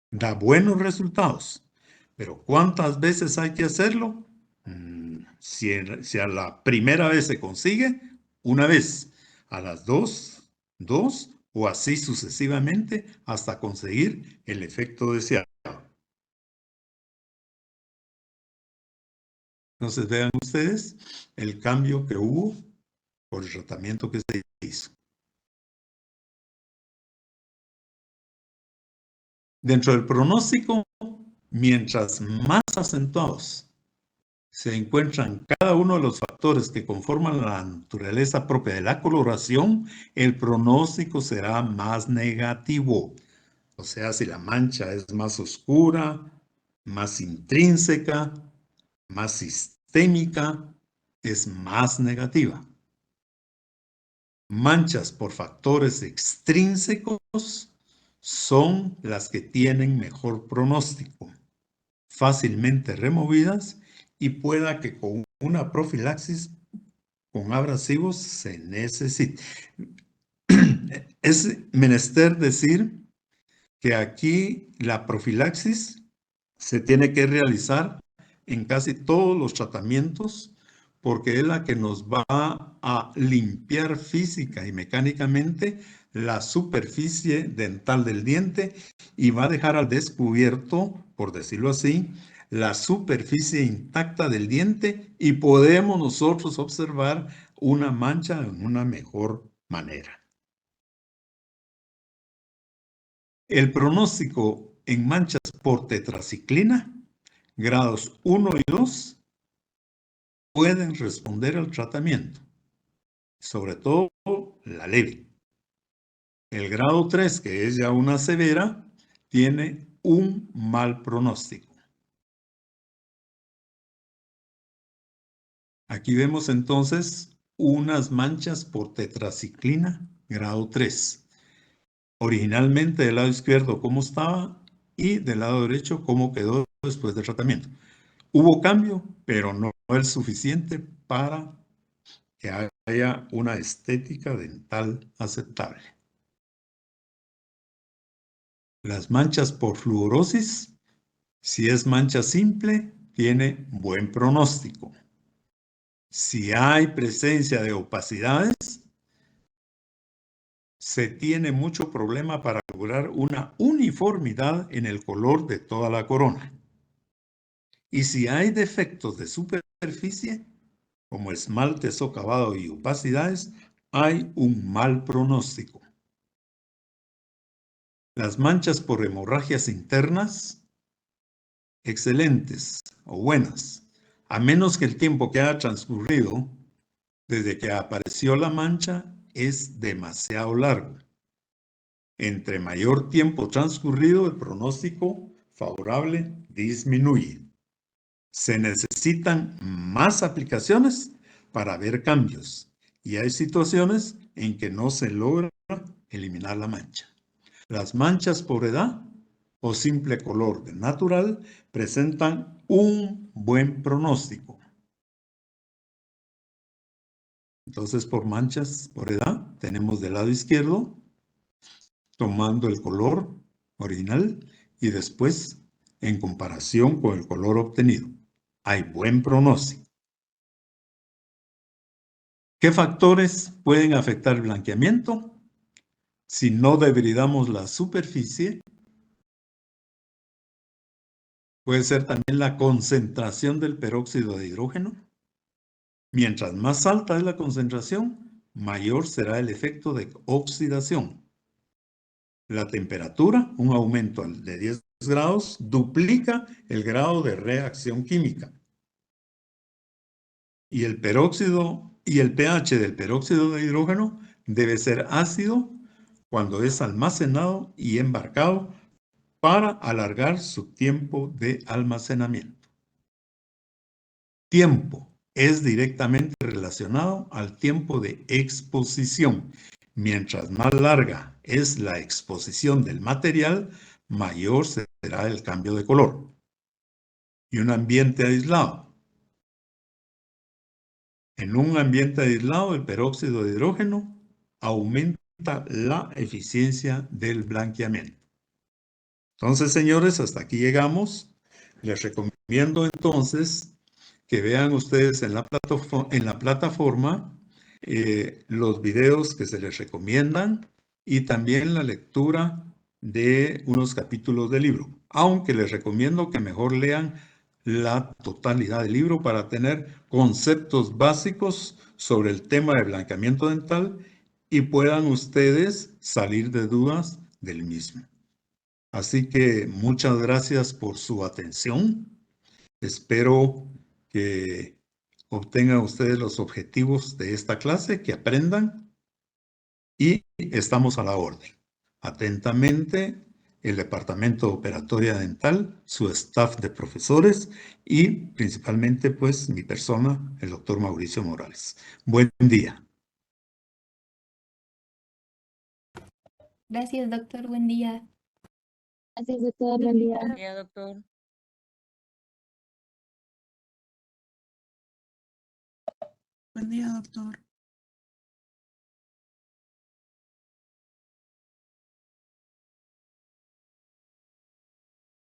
Speaker 1: Da buenos resultados, pero ¿cuántas veces hay que hacerlo? Si a la primera vez se consigue, una vez, a las dos, o así sucesivamente hasta conseguir el efecto deseado. Entonces vean ustedes el cambio que hubo por el tratamiento que se hizo. Dentro del pronóstico, mientras más acentuados se encuentran cada uno de los factores que conforman la naturaleza propia de la coloración, el pronóstico será más negativo. O sea, si la mancha es más oscura, más intrínseca, más sistémica, es más negativa. Manchas por factores extrínsecos son las que tienen mejor pronóstico, fácilmente removidas y pueda que con una profilaxis con abrasivos se necesite. Es menester decir que aquí la profilaxis se tiene que realizar en casi todos los tratamientos porque es la que nos va a limpiar física y mecánicamente la superficie dental del diente y va a dejar al descubierto, por decirlo así, la superficie intacta del diente y podemos nosotros observar una mancha en una mejor manera. El pronóstico en manchas por tetraciclina, grados 1 y 2, pueden responder al tratamiento, sobre todo la leve. El grado 3, que es ya una severa, tiene un mal pronóstico. Aquí vemos entonces unas manchas por tetraciclina, grado 3. Originalmente del lado izquierdo cómo estaba y del lado derecho cómo quedó después del tratamiento. Hubo cambio, pero no es suficiente para que haya una estética dental aceptable. Las manchas por fluorosis, si es mancha simple, tiene buen pronóstico. Si hay presencia de opacidades, se tiene mucho problema para lograr una uniformidad en el color de toda la corona. Y si hay defectos de superficie, como esmalte socavado y opacidades, hay un mal pronóstico. Las manchas por hemorragias internas, excelentes o buenas, a menos que el tiempo que haya transcurrido desde que apareció la mancha es demasiado largo. Entre mayor tiempo transcurrido, el pronóstico favorable disminuye. Se necesitan más aplicaciones para ver cambios y hay situaciones en que no se logra eliminar la mancha. Las manchas por edad o simple color de natural presentan un buen pronóstico. Entonces, por manchas por edad, tenemos del lado izquierdo, tomando el color original y después en comparación con el color obtenido. Hay buen pronóstico. ¿Qué factores pueden afectar el blanqueamiento? Si no debridamos la superficie, puede ser también la concentración del peróxido de hidrógeno. Mientras más alta es la concentración, mayor será el efecto de oxidación. La temperatura, un aumento de 10 grados, duplica el grado de reacción química. Y el peróxido y el pH del peróxido de hidrógeno debe ser ácido cuando es almacenado y embarcado para alargar su tiempo de almacenamiento. Tiempo es directamente relacionado al tiempo de exposición. Mientras más larga es la exposición del material, mayor será el cambio de color. Y un ambiente aislado. En un ambiente aislado, el peróxido de hidrógeno aumenta la eficiencia del blanqueamiento. Entonces, señores, hasta aquí llegamos. Les recomiendo entonces que vean ustedes en la plataforma los videos que se les recomiendan y también la lectura de unos capítulos del libro. Aunque les recomiendo que mejor lean la totalidad del libro para tener conceptos básicos sobre el tema de blanqueamiento dental y puedan ustedes salir de dudas del mismo. Así que muchas gracias por su atención. Espero que obtengan ustedes los objetivos de esta clase, que aprendan y estamos a la orden. Atentamente, el Departamento de Operatoria Dental, su staff de profesores y principalmente pues mi persona, el doctor Mauricio Morales. Buen día.
Speaker 2: Gracias, doctor. Buen día.
Speaker 3: Gracias, doctor. Buen día.
Speaker 4: Buen día, doctor.
Speaker 5: Buen día, doctor.